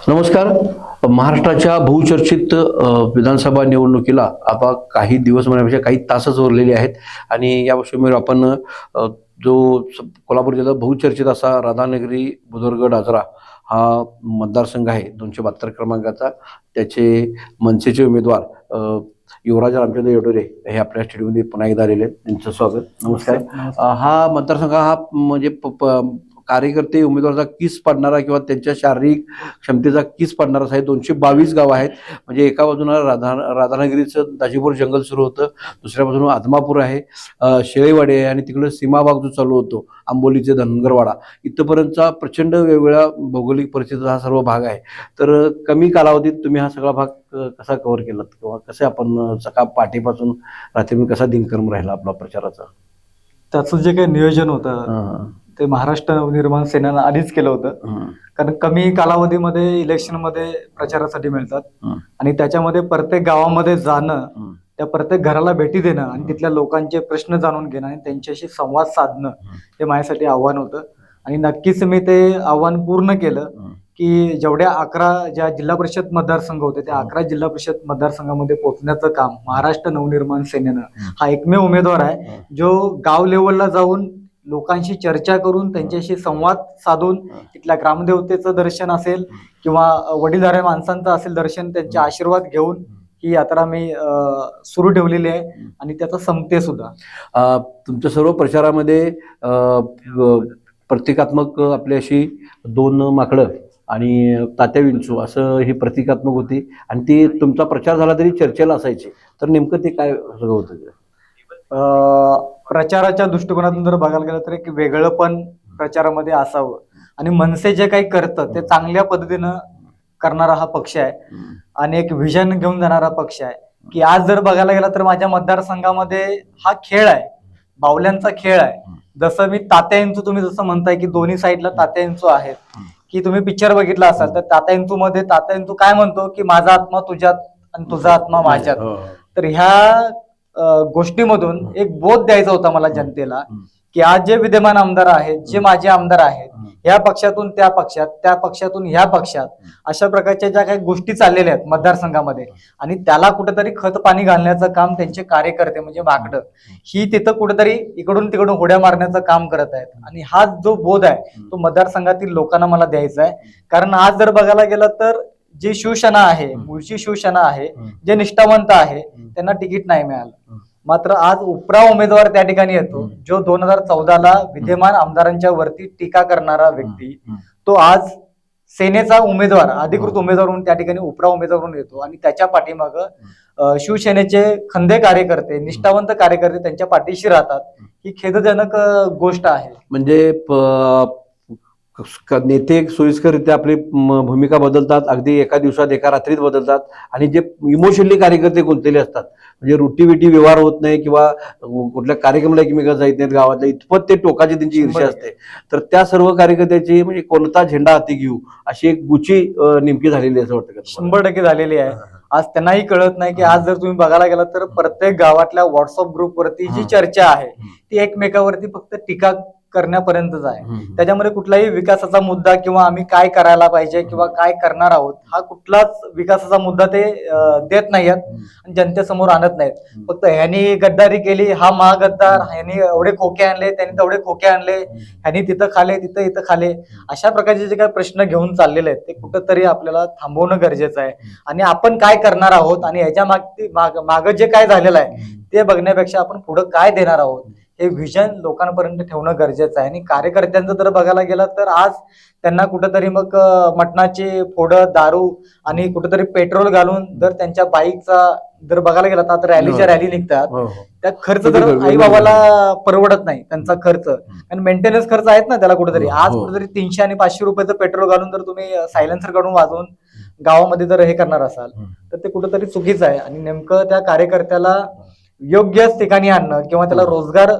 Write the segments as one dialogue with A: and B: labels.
A: नमस्कार. महाराष्ट्राच्या बहुचर्चित विधानसभा निवडणुकीला आता काही दिवस म्हणण्यापेक्षा काही तासच उरलेले आहेत आणि या पार्श्वभूमीवर आपण जो कोल्हापूर जिल्ह्यात बहुचर्चित असा राधानगरी बुजुर्गगड आजरा हा मतदारसंघ आहे 272 क्रमांकाचा. त्याचे मनसेचे उमेदवार युवराज रामचंद्र येडोरे हे आपल्या स्टेडियममध्ये पुन्हा एकदा आलेले आहेत. त्यांचं स्वागत. नमस्कार. हा मतदारसंघ हा म्हणजे कार्यकर्ते उमेदवाराचा किस पडणारा किंवा त्यांच्या शारीरिक क्षमतेचा किस पडणारा आहे. 222 गाव आहेत. म्हणजे एका बाजूला राधानगरीचं दाजीपूर जंगल सुरू होतं, दुसऱ्या बाजूला आदमापूर आहे, शेळेवाडी आहे आणि तिकडं सीमाभाग जो चालू होतो आंबोलीचे धनगरवाडा इथपर्यंतचा प्रचंड वेगवेगळ्या भौगोलिक परिस्थितीचा हा सर्व भाग आहे. तर कमी कालावधीत तुम्ही हा सगळा भाग कसा कव्हर केलात किंवा कसे आपण सकाळ पहाटेपासून रात्री कसा दिनक्रम राहिला आपला प्रचाराचा?
B: त्याचं जे काही नियोजन होतं ते महाराष्ट्र नवनिर्माण सेनेनं आधीच केलं होतं. कारण कमी कालावधीमध्ये इलेक्शनमध्ये प्रचारासाठी मिळतात आणि त्याच्यामध्ये प्रत्येक गावामध्ये जाणं, त्या प्रत्येक घराला भेटी देणं आणि तिथल्या लोकांचे प्रश्न जाणून घेणं आणि त्यांच्याशी संवाद साधणं हे माझ्यासाठी आव्हान होतं. आणि नक्कीच मी ते आव्हान पूर्ण केलं की जेवढ्या 11 ज्या जिल्हा परिषद मतदारसंघ होते त्या 11 जिल्हा परिषद मतदारसंघामध्ये पोहोचण्याचं काम महाराष्ट्र नवनिर्माण सेनेनं, हा एकमेव उमेदवार आहे जो गाव लेवलला जाऊन लोकांशी चर्चा करून त्यांच्याशी संवाद साधून तिथल्या ग्रामदेवतेचं दर्शन असेल किंवा वडीलधाऱ्या माणसांचं असेल दर्शन, त्यांचे आशीर्वाद घेऊन ही यात्रा मी सुरू ठेवलेली आहे आणि त्याचा संपते सुद्धा.
A: तुमच्या सर्व प्रचारामध्ये प्रतिकात्मक आपली अशी 2 माकडं आणि तात्या विंचू असं ही प्रतिकात्मक होती आणि ती तुमचा प्रचार झाला तरी चर्चेला असायची. तर नेमकं ते काय सगळं होतं?
B: प्रचाराच्या दृष्टिकोनातून जर बघायला गेलं तर एक वेगळं पण प्रचारामध्ये असावं आणि मनसे जे काही करतं ते चांगल्या पद्धतीनं करणारा हा पक्ष आहे आणि एक व्हिजन घेऊन जाणारा पक्ष आहे. की आज जर बघायला गेला तर माझ्या मतदारसंघामध्ये हा खेळ आहे, बावल्यांचा खेळ आहे. जसं मी तात्या इंचू, तुम्ही जसं म्हणताय की दोन्ही साईडला तात्या इंचू आहेत, की तुम्ही पिक्चर बघितला असाल तर तात्या इंचू मध्ये तात्या इंचू काय म्हणतो की माझा आत्मा तुझ्यात आणि तुझा आत्मा माझ्यात. तर ह्या गोष्टीमधून एक बोध द्यायचा होता मला जनतेला की आज जे विद्यमान आमदार आहेत, जे माझे आमदार आहेत, या पक्षातून त्या पक्षात, त्या पक्षातून ह्या पक्षात, अशा प्रकारच्या ज्या काही गोष्टी चाललेल्या आहेत मतदारसंघामध्ये आणि त्याला कुठेतरी खत पाणी घालण्याचं काम त्यांचे कार्यकर्ते म्हणजे माकडं ही तिथं कुठेतरी इकडून तिकडून होड्या मारण्याचं काम करत आहेत. आणि हा जो बोध आहे तो मतदारसंघातील लोकांना मला द्यायचा आहे. कारण आज जर बघायला गेलं तर जी शिवसेना आहे, मूळची शिवसेना आहे, जे निष्ठावंत आहे त्यांना तिकीट नाही मिळालं. मात्र आज उपरा उमेदवार त्या ठिकाणी येतो जो 2014ला विद्यमान आमदारांच्या वरती टीका करणारा व्यक्ती, तो आज सेनेचा उमेदवार, अधिकृत उमेदवार म्हणून त्या ठिकाणी उपरा उमेदवार म्हणून येतो आणि त्याच्या पाठीमागं शिवसेनेचे खंदे कार्यकर्ते, निष्ठावंत कार्यकर्ते त्यांच्या पाठीशी राहतात. ही खेदजनक गोष्ट आहे.
A: म्हणजे नेते सोयीस्कररित्या आपली भूमिका बदलतात, अगदी एका दिवसात एका रात्रीत बदलतात आणि जे इमोशनली कार्यकर्ते गुंतलेले असतात, म्हणजे रुटीविटी व्यवहार होत नाही किंवा कुठल्या कार्यक्रमाला एकमेकांना जायत नाहीत गावातल्या, इतपत ते टोकाची त्यांची ईर्ष्या असते. तर त्या सर्व कार्यकर्त्याची म्हणजे कोणता झेंडा हाती घेऊ अशी एक गुची नेमकी झालेली असं वाटतं का?
B: 100% झालेली आहे. आज त्यांनाही कळत नाही की आज जर तुम्ही बघायला गेला तर प्रत्येक गावातल्या व्हॉट्सअप ग्रुपवरती जी चर्चा आहे ती एकमेकावरती फक्त टीका करण्यापर्यंतच आहे. त्याच्यामध्ये कुठलाही विकासाचा मुद्दा किंवा आम्ही काय करायला पाहिजे किंवा काय करणार आहोत हा कुठलाच विकासाचा मुद्दा ते देत नाहीत आणि जनतेसमोर आणत नाहीत. फक्त ह्यानी गद्दारी केली, हा महागद्दार, ह्यानी एवढे खोके आणले, त्यांनी तेवढे खोके आणले, ह्यानी तिथं खाले, तिथं इथं खाले, अशा प्रकारचे जे काही प्रश्न घेऊन चाललेले आहेत ते कुठंतरी आपल्याला थांबवणं गरजेचं आहे. आणि आपण काय करणार आहोत आणि ह्याच्या माग जे काय झालेलं आहे ते बघण्यापेक्षा आपण पुढे काय देणार आहोत हे व्हिजन लोकांपर्यंत ठेवणं गरजेचं आहे. आणि कार्यकर्त्यांचं जर बघायला गेलं तर आज त्यांना कुठंतरी मग मटणाचे फोडं, दारू आणि कुठेतरी पेट्रोल घालून जर त्यांच्या बाईकचा जर बघायला गेला तर रॅलीच्या रॅली निघतात, त्या खर्च जर आई बाबाला परवडत नाही त्यांचा खर्च आणि मेंटेनन्स खर्च आहेत ना त्याला कुठेतरी. आज कुठेतरी 300 आणि 500 रुपयाचं पेट्रोल घालून जर तुम्ही सायलेन्सर काढून वाजवून गावामध्ये जर हे करणार असाल तर ते कुठेतरी चुकीचं आहे. आणि नेमकं त्या कार्यकर्त्याला योग्यच ठिकाणी आणणं किंवा त्याला रोजगार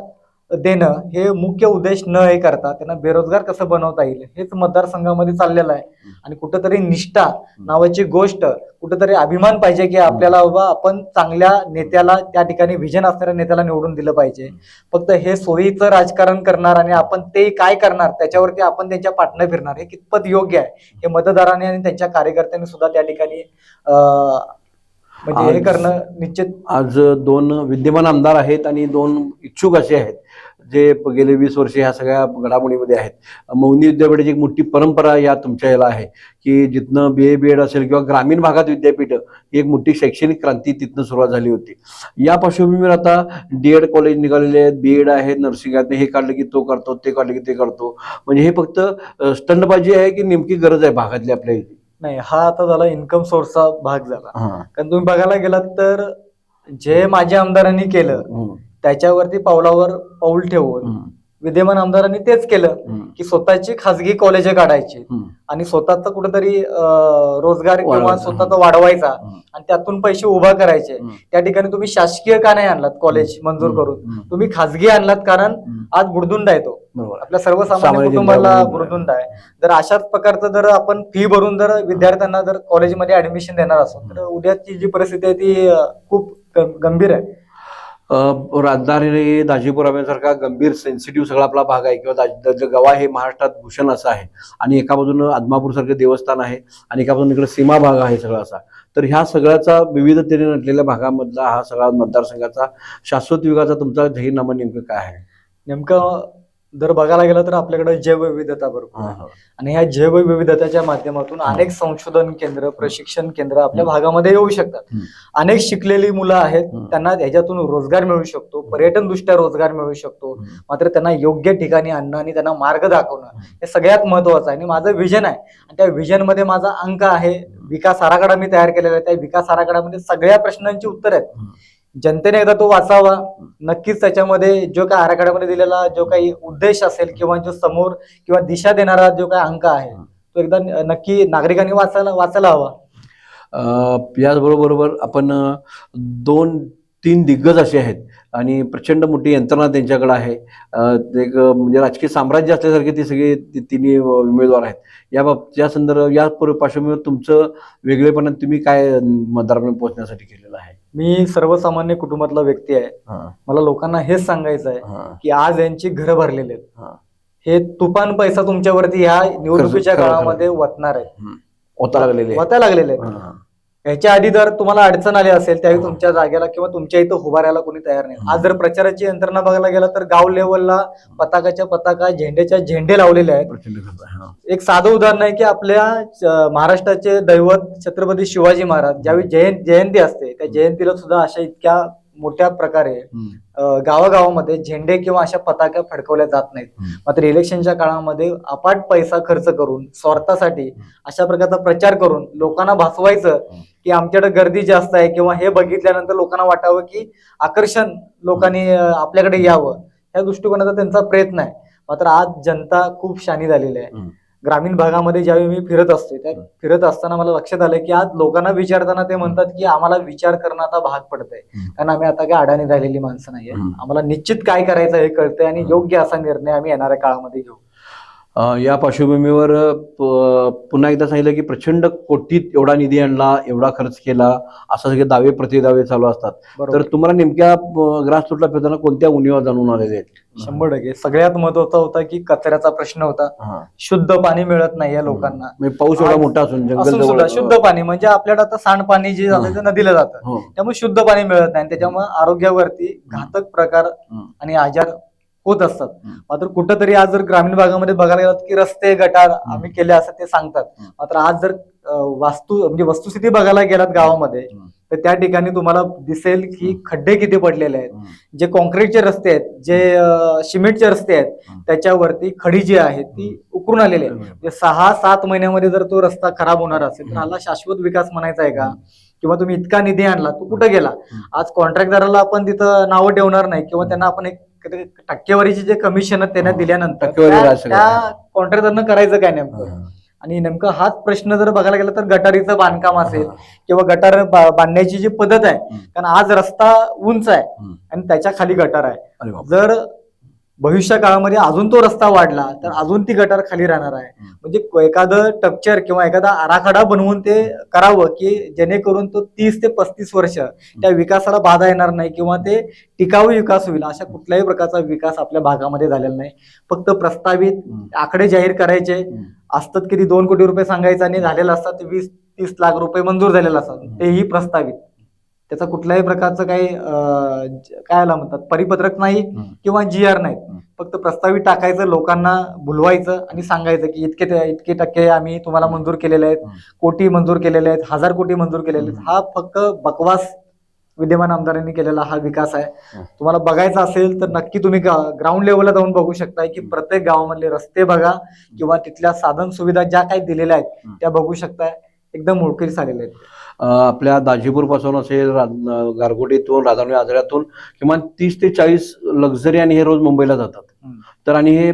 B: देणं हे मुख्य उद्देश न हे करता त्यांना बेरोजगार कसं बनवता येईल हेच मतदारसंघामध्ये चाललेलं आहे. आणि कुठंतरी निष्ठा नावाची गोष्ट, कुठंतरी अभिमान पाहिजे की आपल्याला बाबा आपण चांगल्या नेत्याला, त्या ठिकाणी विजन असणाऱ्या नेत्याला निवडून दिलं पाहिजे. फक्त हे सोयीचं राजकारण करणार आणि आपण ते काय करणार त्याच्यावरती आपण त्यांच्या पाठनं फिरणार, हे कितपत योग्य आहे हे मतदारांनी आणि त्यांच्या कार्यकर्त्यांनी सुद्धा त्या ठिकाणी म्हणजे हे करणं निश्चित.
A: आज 2 विद्यमान आमदार आहेत आणि 2 इच्छुक असे आहेत जे गेले 20 वर्ष ह्या सगळ्या घडामोडीमध्ये आहेत. मौनी विद्यापीठाची एक मोठी परंपरा या तुमच्या याला आहे की जिथनं BA BEd असेल किंवा ग्रामीण भागात विद्यापीठ ही एक मोठी शैक्षणिक क्रांती तिथनं सुरुवात झाली होती. या पार्श्वभूमीवर आता DEd कॉलेज निघालेले आहेत, BEd आहेत, नर्सिंग आहेत, हे काढलं की तो करतो, ते काढलं की ते करतो. म्हणजे हे फक्त स्टंटबाजी आहे की नेमकी गरज आहे भागातली आपल्या इथे?
B: नाही, हा आता झाला इन्कम सोर्सचा भाग झाला. कारण तुम्ही बघायला गेलात तर जे माझ्या आमदारांनी केलं त्याच्यावरती पावलावर पाऊल ठेवून विद्यमान आमदारांनी तेच केलं की स्वतःची खासगी कॉलेज काढायची आणि स्वतःचा कुठेतरी रोजगार किंवा स्वतःचा वाढवायचा आणि त्यातून पैसे उभा करायचे. त्या ठिकाणी तुम्ही शासकीय का नाही आणलात कॉलेज मंजूर करून, तुम्ही खासगी आणलात कारण आज बुडदुंड आहे तो, आपल्या सर्वसामान्य कुटुंबाला बुडदुंड आहे. जर अशाच प्रकारचं जर आपण फी भरून जर विद्यार्थ्यांना जर कॉलेजमध्ये ऍडमिशन देणार असो तर उद्याची जी परिस्थिती आहे ती खूप गंभीर आहे.
A: राजधानी दाजीपूर सारखा गंभीर सेन्सिटिव्ह सगळा आपला भाग आहे किंवा गवा हे महाराष्ट्रात भूषण असं आहे आणि एका बाजूनं आदमापूर सारखं देवस्थान आहे आणि एका बाजून इकडे सीमा भाग आहे सगळा असा. तर ह्या सगळ्याचा विविधतेने नटलेल्या भागामधला हा सगळा मतदारसंघाचा शाश्वत विकासाचा तुमचा जाहीरनामा नेमकं काय आहे?
B: नेमकं जर बघायला गेलं तर आपल्याकडे जैवविविधता भरपूर आहे आणि ह्या जैवविविधतेच्या माध्यमातून अनेक संशोधन केंद्र, प्रशिक्षण केंद्र आपल्या भागामध्ये येऊ शकतात. अनेक शिकलेली मुलं आहेत, त्यांना ह्याच्यातून रोजगार मिळू शकतो, पर्यटन दृष्ट्या रोजगार मिळू शकतो. मात्र त्यांना योग्य ठिकाणी आणणं आणि त्यांना मार्ग दाखवणं हे सगळ्यात महत्वाचं आहे. आणि माझं विजन आहे आणि त्या विजन मध्ये माझा अंक आहे, विकास आराखडा मी तयार केलेला आहे. त्या विकास आराखड्यामध्ये सगळ्या प्रश्नांची उत्तर आहेत. जनतेने एकदा तो वाचावा. नक्कीच त्याच्यामध्ये जो काही आराखड्यामध्ये दिलेला जो काही उद्देश असेल किंवा जो समोर किंवा दिशा देणारा जो काही अंक आहे तो एकदा नक्की नागरिकांनी वाचायला हवा.
A: याचबरोबर आपण 2-3 दिग्गज असे आहेत आणि प्रचंड मोठी यंत्रणा त्यांच्याकडे आहे. एक म्हणजे राजकीय साम्राज्य असल्यासारखे ते सगळे तिन्ही उमेदवार आहेत. या संदर्भात या पार्श्वभूमीवर तुमचं वेगळेपणा तुम्ही काय मतदारांपर्यंत पोहोचण्यासाठी केलेलं आहे?
B: मी सर्वसामान्य कुटुंबातला व्यक्ती आहे. मला लोकांना हेच सांगायचं आहे की आज यांची घरं भरलेली आहेत. हे तुफान पैसा तुमच्यावरती ह्या निवडणुकीच्या काळामध्ये वतणार आहे, वता लागलेले आहेत. ह्याच्या आधी जर तुम्हाला अडचण आली असेल त्यावेळी तुमच्या जागेला किंवा तुमच्या इथं उभारायला कोणी तयार नाही. आज जर प्रचाराची यंत्रणा बघायला गेला तर गाव लेवलला पताकाच्या पताका, झेंड्याच्या झेंडे लावलेले आहेत. एक साधं उदाहरण आहे की आपल्या महाराष्ट्राचे दैवत छत्रपती शिवाजी महाराज ज्यावेळी जयंती असते त्या जयंतीला सुद्धा अशा इतक्या मोठ्या प्रकारे गावागावामध्ये झेंडे किंवा अशा पताका फडकवल्या जात नाहीत. मात्र इलेक्शनच्या काळामध्ये अफाट पैसा खर्च करून स्वार्थासाठी अशा प्रकारचा प्रचार करून लोकांना भासवायचं की आमच्याकडे गर्दी जास्त आहे किंवा हे बघितल्यानंतर लोकांना वाटावं की आकर्षण लोकांनी आपल्याकडे यावं, या दृष्टिकोनाचा त्यांचा प्रयत्न आहे. मात्र आज जनता खूप शानी झालेली आहे. ग्रामीण भागामध्ये ज्यावेळी मी फिरत असतो त्या फिरत असताना मला लक्षात आलं की आज लोकांना विचारताना ते म्हणतात की आम्हाला विचार करणं आता भाग पडतंय कारण आम्ही आता काय अडाणी राहिलेली माणसं नाहीये. आम्हाला निश्चित काय करायचं हे कळतंय आणि योग्य असा निर्णय आम्ही येणाऱ्या काळामध्ये घेऊ.
A: या पार्श्वभूमीवर पुन्हा एकदा सांगितलं की प्रचंड कोटीत एवढा निधी आणला, एवढा खर्च केला, असं सगळे दावे प्रतिदावे चालू असतात. तर तुम्हाला नेमक्या ग्रासरूटला फिरताना कोणत्या उणिवा जाणून आलेल्या आहेत?
B: 100% सगळ्यात महत्वाचा होता की कचऱ्याचा प्रश्न होता. शुद्ध पाणी मिळत नाही या लोकांना.
A: पाऊस एवढा मोठा असून जंगल
B: शुद्ध पाणी म्हणजे आपल्याला आता सांडपाणी जे जातं ते नदीला जातं, त्यामुळे शुद्ध पाणी मिळत नाही. त्याच्यामुळे आरोग्यावरती घातक प्रकार आणि आजार होत असतात. मात्र कुठंतरी आज जर ग्रामीण भागामध्ये बघायला गेलात की रस्ते गटार आम्ही केले असं ते सांगतात. मात्र आज जर वस्तुस्थिती बघायला गेलात गावामध्ये तर त्या ठिकाणी तुम्हाला दिसेल की खड्डे किती पडलेले आहेत. जे कॉन्क्रीटचे रस्ते आहेत, जे सिमेंटचे रस्ते आहेत त्याच्यावरती खडी जी आहे ती उकरून आलेली आहे. 6-7 महिन्यामध्ये जर तो रस्ता खराब होणार असेल तर ह्याला शाश्वत विकास म्हणायचा आहे का? किंवा तुम्ही इतका निधी आणला तो कुठे गेला? आज कॉन्ट्रॅक्टदाराला आपण तिथं नावं ठेवणार नाही किंवा त्यांना आपण एक टक्केवारीचे जे कमिशन त्यांना दिल्यानंतर त्या कॉन्ट्रॅक्टरनं करायचं काय नेमकं? आणि नेमकं हाच प्रश्न जर बघायला गेला तर गटारीचं बांधकाम असेल किंवा गटार बांधण्याची जी पद्धत आहे, कारण आज रस्ता उंच आहे आणि त्याच्या खाली गटार आहे. जर भविष्य काळामध्ये अजून तो रस्ता वाढला तर अजून ती गटार खाली राहणार आहे. म्हणजे एखादं स्ट्रक्चर किंवा एखादा आराखडा बनवून ते करावं की जेणेकरून तो 30 ते 35 वर्ष त्या विकासाला बाधा येणार नाही किंवा ते टिकाऊ विकास होईल. अशा कुठल्याही प्रकारचा विकास आपल्या भागामध्ये झालेला नाही. फक्त प्रस्तावित आकडे जाहीर करायचे असतात की 2 कोटी रुपये सांगायचं आणि झालेलं असतात 20-30 लाख रुपये मंजूर झालेलं असतात, तेही प्रस्तावित. त्याचा कुठल्याही प्रकारचं काही काय म्हणतात परिपत्रक नाही किंवा GR नाहीत. फक्त प्रस्तावित टाकायचं, लोकांना भुलवायचं आणि सांगायचं की इतके टक्के आम्ही तुम्हाला मंजूर केलेले आहेत, कोटी मंजूर केलेले आहेत, 1000 कोटी मंजूर केलेले आहेत. हा फक्त बकवास विद्यमान आमदारांनी केलेला हा विकास आहे. तुम्हाला बघायचा असेल तर नक्की तुम्ही ग्राउंड लेवलला जाऊन बघू शकताय की प्रत्येक गावामधले रस्ते बघा किंवा तिथल्या साधन सुविधा ज्या काही दिलेल्या आहेत त्या बघू शकताय, एकदम मोडकळीस आलेल्या आहेत.
A: आपल्या दाजीपूर पासून असेल, गारगोटीतून, राधानगरी आजऱ्यातून किमान 30 ते 40 लक्झरी आणि हे रोज मुंबईला जातात. तर आणि हे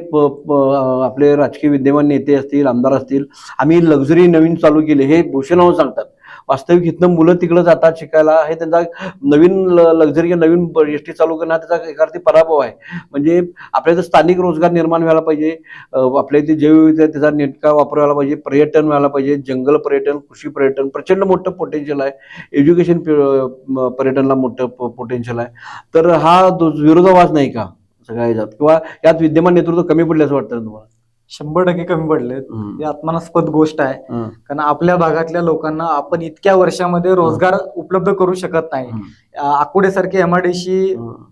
A: आपले राजकीय विद्यमान नेते असतील, आमदार असतील, आम्ही लक्झरी नवीन चालू केले हे भूषणावर सांगतात. वास्तविक इथनं मुलं तिकडे जातात शिकायला, हे त्यांचा नवीन लक्झरी नवीन एसटी चालू करणं त्याचा एक अर्थी पराभव आहे. म्हणजे आपल्या इथं स्थानिक रोजगार निर्माण व्हायला पाहिजे, आपल्या इथे जैवविविधता त्याचा नेटका वापर व्हायला पाहिजे, पर्यटन व्हायला पाहिजे, जंगल पर्यटन, कृषी पर्यटन प्रचंड मोठं पोटेन्शियल आहे, एज्युकेशन पर्यटनला मोठं पोटेन्शियल आहे. तर हा विरोधाभास नाही का सगळ्या ह्याच्यात, किंवा यात विद्यमान नेतृत्व कमी पडले असं वाटतं तुम्हाला?
B: 100% कमी पडले. ही आत्मानास्पद गोष्ट आहे. कारण आपल्या भागातल्या लोकांना आपण इतक्या वर्षामध्ये रोजगार उपलब्ध करू शकत नाही. आकुडेसारखे MIDC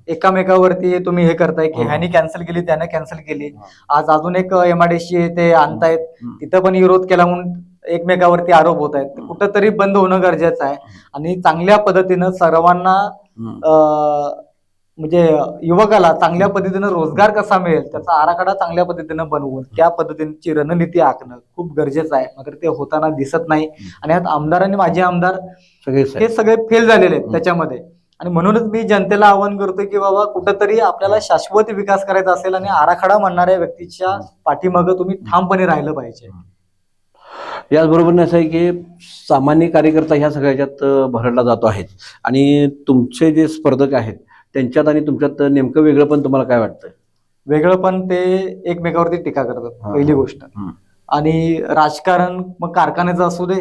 B: एकामेकावरती तुम्ही हे करताय की ह्यानी कॅन्सल केली, त्याने कॅन्सल केली. आज अजून एक MIDC ते आणतायत, तिथं पण विरोध केला म्हणून एकमेकावरती आरोप होत आहेत. कुठंतरी बंद होणं गरजेचं आहे आणि चांगल्या पद्धतीनं सर्वांना म्हणजे युवकाला चांगल्या पद्धतीनं रोजगार कसा मिळेल त्याचा आराखडा चांगल्या पद्धतीनं बनवून त्या पद्धतीची रणनीती आखणं खूप गरजेचं आहे. मात्र ते होताना दिसत नाही आणि यात आमदार आणि माजी आमदार हे सगळे फेल झालेले आहेत त्याच्यामध्ये. आणि म्हणूनच मी जनतेला आवाहन करतो की बाबा कुठंतरी आपल्याला शाश्वत विकास करायचा असेल आणि आराखडा म्हणणाऱ्या व्यक्तीच्या पाठीमागं तुम्ही ठामपणे राहिलं पाहिजे.
A: याचबरोबर असं आहे की सामान्य कार्यकर्ता ह्या सगळ्याच्यात भरडला जातो आहे आणि तुमचे जे स्पर्धक आहेत त्यांच्यात आणि तुमच्यात नेमकं वेगळं पण तुम्हाला काय वाटतं?
B: वेगळं पण ते एकमेकावरती टीका करतात पहिली गोष्ट. आणि राजकारण मग कारखान्याचं असू दे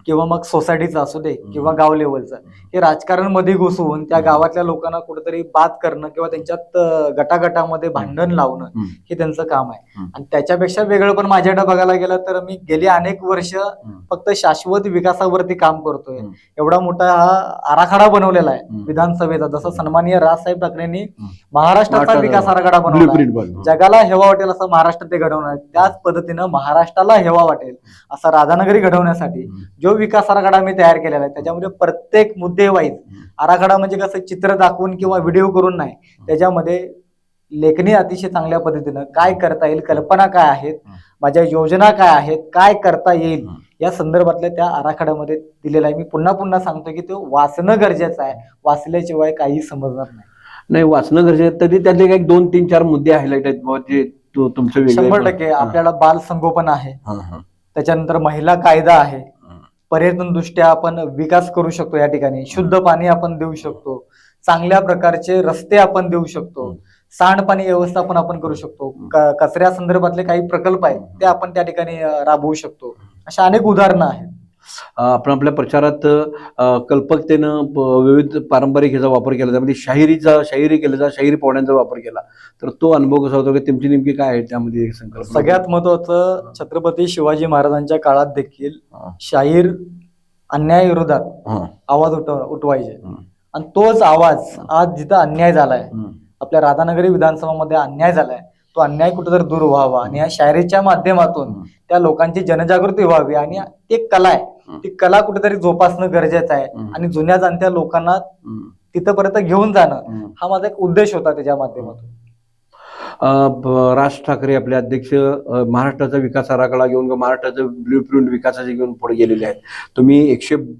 B: किंवा मग सोसायटीचं असू दे किंवा गाव लेवलचं, हे राजकारण मध्ये घुसवून त्या गावातल्या लोकांना कुठेतरी बाद करणं किंवा त्यांच्यात गटागटामध्ये भांडण लावणं हे त्यांचं काम आहे. आणि त्याच्यापेक्षा वेगळं पण माझ्याकडे बघायला गेलं तर मी गेली अनेक वर्ष फक्त शाश्वत विकासावरती काम करतोय. एवढा मोठा हा आराखडा बनवलेला आहे विधानसभेचा, जसं सन्माननीय राजसाहेब ठाकरेंनी महाराष्ट्राचा विकास आराखडा बनवला, जगाला हेवा वाटेल असं महाराष्ट्र ते घडवणार. त्याच पद्धतीनं महाराष्ट्राला हेवा वाटेल असा राधानगरी घडवण्यासाठी जो विकास आराखडा मी तयार केलेला आहे त्याच्यामध्ये प्रत्येक मुद्दे वाईज आराखडा म्हणजे कसं चित्र दाखवून किंवा व्हिडिओ करून नाही, त्याच्यामध्ये लेखणी अतिशय चांगल्या पद्धतीनं काय करता येईल, कल्पना काय आहेत, माझ्या योजना काय आहेत, काय करता येईल या संदर्भातल्या त्या आराखड्यामध्ये दिलेला आहे. मी पुन्हा पुन्हा सांगतो की तो वाचणं गरजेचं आहे, वाचल्याशिवाय काही समजणार
A: नाही. वाचणं गरजेचं, तरी त्यातले काही 2, 3, 4 मुद्दे हायलाइट आहेत जे तुमचे
B: 100%. आपल्याला बाल संगोपन आहे, त्याच्यानंतर महिला कायदा आहे, पर्यटन दृष्ट्या आपण विकास करू शकतो, या ठिकाणी शुद्ध पाणी आपण देऊ शकतो, चांगल्या प्रकारचे रस्ते आपण देऊ शकतो, सांडपाणी व्यवस्थापन आपण करू शकतो, कचऱ्या संदर्भातले काही प्रकल्प आहेत ते आपण त्या ठिकाणी राबवू शकतो. अशा अनेक उदाहरणं आहेत.
A: आपण आपल्या प्रचारात कल्पकतेनं विविध पारंपरिक ह्याचा वापर केला, त्यामध्ये शाहिरी केल्याचा, शाहिरी पोहण्यांचा वापर केला. तर तो अनुभव कसा होतो की तुमची नेमकी काय आहे त्यामध्ये संकल्पना?
B: सगळ्यात महत्वाचं, छत्रपती शिवाजी महाराजांच्या काळात देखील शाहीर अन्यायाविरोधात आवाज उठवायचे आणि तोच आवाज आज जिथं अन्याय झालाय, आपल्या राधानगरी विधानसभामध्ये अन्याय झालाय, तो अन्याय कुठेतरी दूर व्हावा आणि या शायरीच्या माध्यमातून त्या लोकांची जनजागृती व्हावी आणि ती कला आहे, ती कला कुठेतरी जोपासणं गरजेचं आहे आणि जुन्या जाणत्या लोकांना तिथपर्यंत घेऊन जाणं हा माझा एक उद्देश होता त्याच्या माध्यमातून.
A: राज ठाकरे आपले अध्यक्ष महाराष्ट्राचा विकास आराखडा घेऊन, महाराष्ट्राचं ब्ल्यूप्रिंट विकासाचे घेऊन पुढे गेलेले आहेत. तुम्ही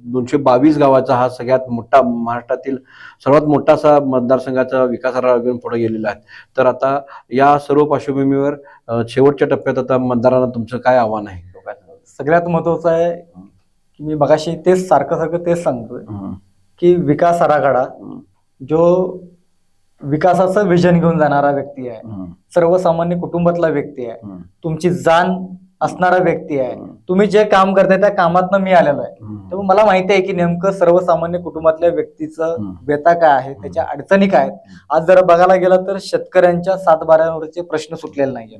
A: 222 गावाचा हा सगळ्यात मोठा, महाराष्ट्रातील सर्वात मोठा असा मतदारसंघाचा विकास आराखडा घेऊन पुढे गेलेला आहे. तर आता या सर्व पार्श्वभूमीवर शेवटच्या टप्प्यात आता मतदारांना तुमचं काय आव्हान आहे?
B: सगळ्यात महत्वाचं आहे की मी मगाशी तेच सारखं तेच सांगतोय की विकास आराखडा जो विकासाचं विजन घेऊन जाणारा व्यक्ती आहे, सर्वसामान्य कुटुंबातला व्यक्ती आहे, तुमची जाण असणारा व्यक्ती आहे, तुम्ही जे काम करताय त्या कामातनं मी आलेलो आहे. त्यामुळे मला माहिती आहे की नेमकं सर्वसामान्य कुटुंबातल्या व्यक्तीचं व्यथा काय आहे, त्याच्या अडचणी काय आहेत. आज जर बघायला गेलं तर शेतकऱ्यांच्या 7-12वरचे प्रश्न सुटलेले नाहीये.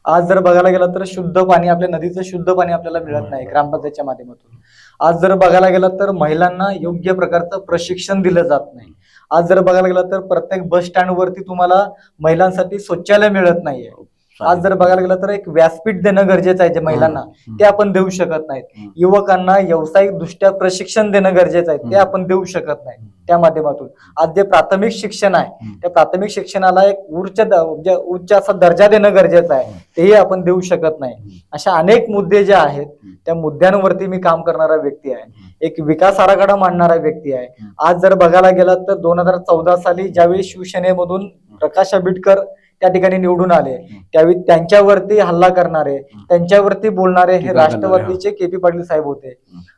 B: आज जर बघायला गेलं तर शुद्ध पाणी, आपल्या नदीचं शुद्ध पाणी आपल्याला मिळत नाही ग्रामपंचायतच्या माध्यमातून. आज जर बघायला गेलं तर महिलांना योग्य प्रकारचं प्रशिक्षण दिलं जात नाही. आज जर बघायला गेलं तर प्रत्येक बस स्टँड वरती तुम्हाला महिलांसाठी शौचालय मिळत नाहीये. आज जर बघायला गेलं तर एक व्यासपीठ देणं गरजेचं आहे जे महिलांना, ते आपण देऊ शकत नाहीत. युवकांना व्यावसायिक दृष्ट्या प्रशिक्षण देणं गरजेचं आहे, ते आपण देऊ शकत नाही. त्या माध्यमातून आज जे प्राथमिक शिक्षण आहे त्या प्राथमिक शिक्षणाला एक उच्च असा दर्जा देणं गरजेचं आहे, तेही आपण देऊ शकत नाही. अशा अनेक मुद्दे जे आहेत त्या मुद्द्यांवरती मी काम करणारा व्यक्ती आहे, एक विकास आराखडा मांडणारा व्यक्ती आहे. आज जर बघायला गेलं तर 2014 साली ज्यावेळी शिवसेनेमधून प्रकाश आंबेडकर त्या ठिकाणी निवडून आले, त्यावेळी त्यांच्यावरती हल्ला करणारे, त्यांच्यावरती बोलणारे हे राष्ट्रवादीचे के.पी. पाटील साहेब होते.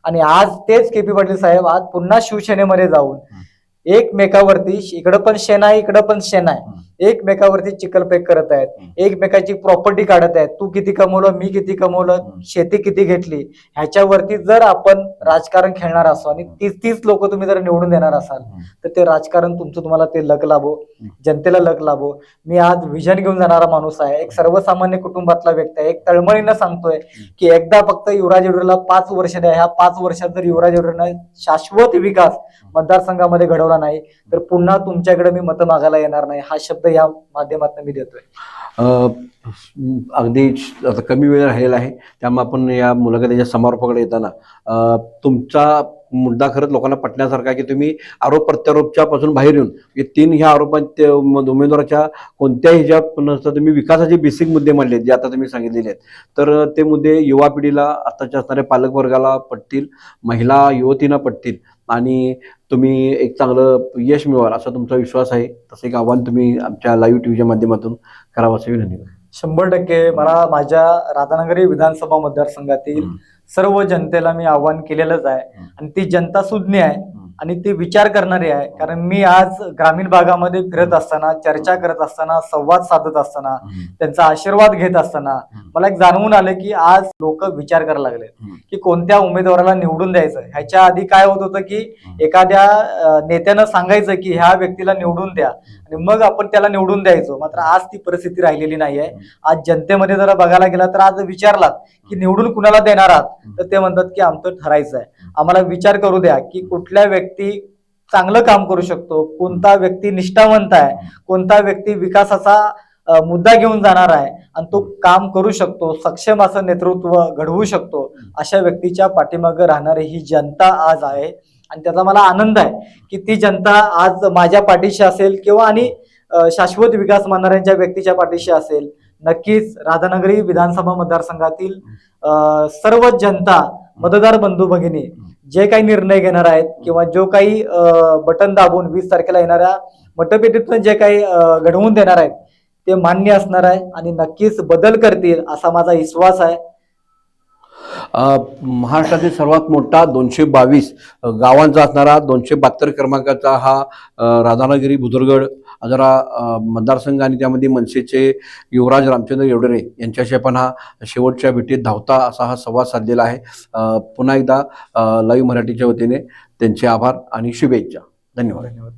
B: आणि आज तेच के.पी. पाटील साहेब आज पुन्हा शिवसेनेमध्ये जाऊन एकमेकावरती, इकडं पण सेना आहे इकडं पण सेना आहे, एकमेकावरती चिखलफेक करत आहेत, एकमेकाची प्रॉपर्टी काढत आहेत. तू किती कमवलं, मी किती कमवलं, शेती किती घेतली, ह्याच्यावरती जर आपण राजकारण खेळणार असो आणि 30 लोक तुम्ही जर निवडून देणार असाल तर ते राजकारण तुमचं तुम्हाला ते लक लाभो, जनतेला लक लाभो. मी आज विजन घेऊन जाणारा माणूस आहे, एक सर्वसामान्य कुटुंबातला व्यक्ती आहे. एक तळमळीनं सांगतोय की एकदा फक्त युवराज येवलेला 5 वर्ष द्या. ह्या 5 वर्षात जर युवराज येवलेला शाश्वत विकास मतदारसंघामध्ये घडवला नाही तर पुन्हा तुमच्याकडे मी मतं मागायला येणार नाही, हा शब्द या माध्यमातून मी देतोय.
A: अगदी आता कमी वेळ राहिलेला आहे, त्यामुळे आपण या मुलाखतीच्या समारोपाकडे येताना तुमचा मुद्दा खरंच लोकांना पटण्यासारखा आहे की तुम्ही आरोप प्रत्यारोपच्या पासून बाहेर येऊन 3 ह्या आरोपांच्या उमेदवाराच्या कोणत्याही ह्याच्यात नसता तुम्ही विकासाचे बेसिक मुद्दे मांडलेत जे आता तुम्ही सांगितलेले आहेत. तर ते मुद्दे युवा पिढीला, आताच्या असणाऱ्या पालकवर्गाला पटतील, महिला युवतींना पटतील आणि तुम्ही एक चांगलं यश मिळवाल असा तुमचा विश्वास आहे. तसं एक आव्हान तुम्ही आमच्या लाईव्ह टीव्हीच्या माध्यमातून करावं असं विनंती करतो.
B: 100% मला माझ्या राधानगरी विधानसभा मतदारसंघातील सर्व जनतेला मी आव्हान केलेलंच आहे आणि ती जनता सुज्ञ आहे आणि ती विचार करणारी आहे. कारण मी आज ग्रामीण भागामध्ये फिरत असताना, चर्चा करत असताना, संवाद साधत असताना, त्यांचा आशीर्वाद घेत असताना मला एक जाणवून आलं की आज लोक विचार करायला लागले की कोणत्या उमेदवाराला निवडून द्यायचं. ह्याच्या आधी काय होत होतं की एखाद्या नेत्यानं सांगायचं की ह्या व्यक्तीला निवडून द्या आणि मग आपण त्याला निवडून द्यायचो. मात्र आज ती परिस्थिती राहिलेली नाहीये. आज जनतेमध्ये जरा बघायला गेला तर आज विचारलात की निवडून कुणाला देणार आहात तर ते म्हणतात की आमचं ठरायचं आहे, आम्हाला विचार करू द्या की कुठल्या व्यक्ती चांगलं काम करू शकतो, कोणता व्यक्ती निष्ठावंत आहे, कोणता व्यक्ती विकासाचा मुद्दा घेऊन जाणार आहे आणि तो काम करू शकतो, सक्षम असं नेतृत्व घडवू शकतो, अशा व्यक्तीच्या पाठीमागे राहणारी ही जनता आज आहे. आणि त्याचा मला आनंद आहे की ती जनता आज माझ्या पाठीशी असेल किंवा आणि शाश्वत विकास मानणाऱ्यांच्या व्यक्तीच्या पाठीशी असेल. नक्कीच राधानगरी विधानसभा मतदारसंघातील सर्व जनता, मतदार बंधू भगिनी जे काही निर्णय घेणार आहेत किंवा जो काही बटन दाबून 20 तारखेला येणाऱ्या मतपेटीतून जे काही घडवून देणार आहेत ते मान्य असणार आहे आणि नक्कीच बदल करतील असा माझा विश्वास आहे.
A: महाराष्ट्रातील सर्वात मोठा 222 गावांचा असणारा 272 क्रमांकाचा हा राधानगरी बुजुर्गड जरा मतदारसंघ आणि त्यामध्ये मनसेचे युवराज रामचंद्र येवढरे यांच्याशी आपण हा शेवटच्या भेटीत धावता असा हा संवाद साधलेला आहे. पुन्हा एकदा लाईव्ह मराठीच्या वतीने त्यांचे आभार आणि शुभेच्छा. धन्यवाद.